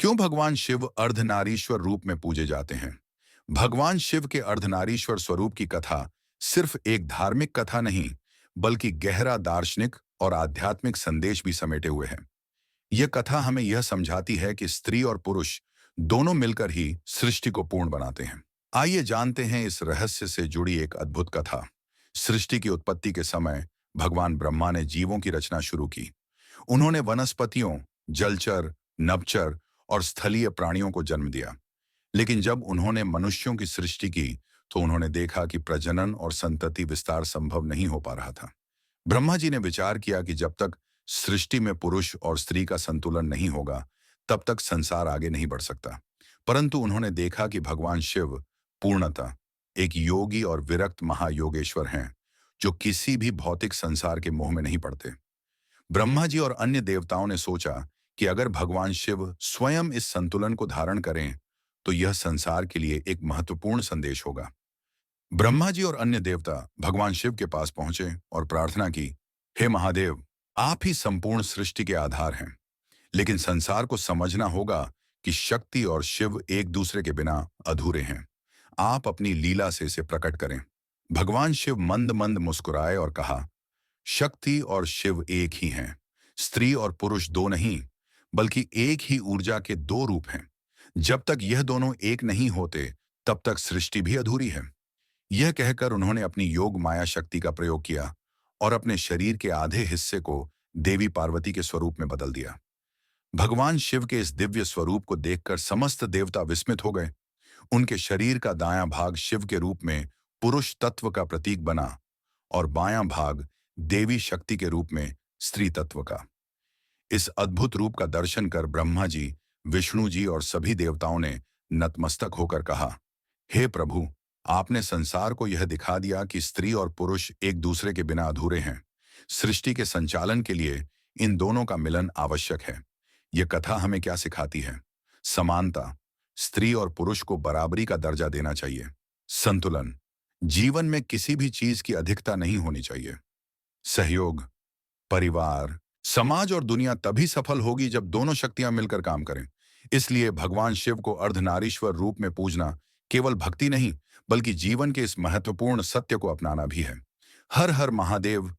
क्यों भगवान शिव अर्धनारीश्वर रूप में पूजे जाते हैं? भगवान शिव के अर्धनारीश्वर स्वरूप की कथा सिर्फ एक धार्मिक कथा नहीं, बल्कि गहरा दार्शनिक और आध्यात्मिक संदेश भी समेटे हुए है। यह कथा हमें यह समझाती है कि स्त्री और पुरुष दोनों मिलकर ही सृष्टि को पूर्ण बनाते हैं। आइए जानते हैं इस रहस्य से जुड़ी एक अद्भुत कथा। सृष्टि की उत्पत्ति के समय भगवान ब्रह्मा ने जीवों की रचना शुरू की। उन्होंने वनस्पतियों, जलचर, नभचर और स्थलीय प्राणियों को जन्म दिया। लेकिन जब उन्होंने मनुष्यों की सृष्टि की, तो उन्होंने देखा कि प्रजनन और संतति विस्तार संभव नहीं हो पा रहा था। ब्रह्मा जी ने विचार किया कि जब तक सृष्टि में पुरुष और स्त्री का संतुलन नहीं होगा, तब तक संसार आगे नहीं बढ़ सकता। परंतु उन्होंने देखा कि भगवान शिव पूर्णतः एक योगी और विरक्त महायोगेश्वर हैं, जो किसी भी भौतिक संसार के मोह में नहीं पड़ते। ब्रह्मा जी और अन्य देवताओं ने सोचा कि अगर भगवान शिव स्वयं इस संतुलन को धारण करें, तो यह संसार के लिए एक महत्वपूर्ण संदेश होगा। ब्रह्मा जी और अन्य देवता भगवान शिव के पास पहुंचे और प्रार्थना की, हे महादेव, आप ही संपूर्ण सृष्टि के आधार हैं, लेकिन संसार को समझना होगा कि शक्ति और शिव एक दूसरे के बिना अधूरे हैं। आप अपनी लीला से इसे प्रकट करें। भगवान शिव मंद मंद मुस्कुराए और कहा, शक्ति और शिव एक ही हैं। स्त्री और पुरुष दो नहीं, बल्कि एक ही ऊर्जा के दो रूप हैं। जब तक यह दोनों एक नहीं होते, तब तक सृष्टि भी अधूरी है। यह कहकर उन्होंने अपनी योग माया शक्ति का प्रयोग किया और अपने शरीर के आधे हिस्से को देवी पार्वती के स्वरूप में बदल दिया। भगवान शिव के इस दिव्य स्वरूप को देखकर समस्त देवता विस्मित हो गए। उनके शरीर का दायां भाग शिव के रूप में पुरुष तत्व का प्रतीक बना और बायां भाग देवी शक्ति के रूप में स्त्री तत्व का। इस अद्भुत रूप का दर्शन कर ब्रह्मा जी, विष्णु जी और सभी देवताओं ने नतमस्तक होकर कहा, हे प्रभु, आपने संसार को यह दिखा दिया कि स्त्री और पुरुष एक दूसरे के बिना अधूरे हैं। सृष्टि के संचालन के लिए इन दोनों का मिलन आवश्यक है। यह कथा हमें क्या सिखाती है? समानता, स्त्री और पुरुष को बराबरी का दर्जा देना चाहिए। संतुलन, जीवन में किसी भी चीज की अधिकता नहीं होनी चाहिए। सहयोग, परिवार, समाज और दुनिया तभी सफल होगी जब दोनों शक्तियां मिलकर काम करें। इसलिए भगवान शिव को अर्धनारीश्वर रूप में पूजना केवल भक्ति नहीं, बल्कि जीवन के इस महत्वपूर्ण सत्य को अपनाना भी है। हर हर महादेव।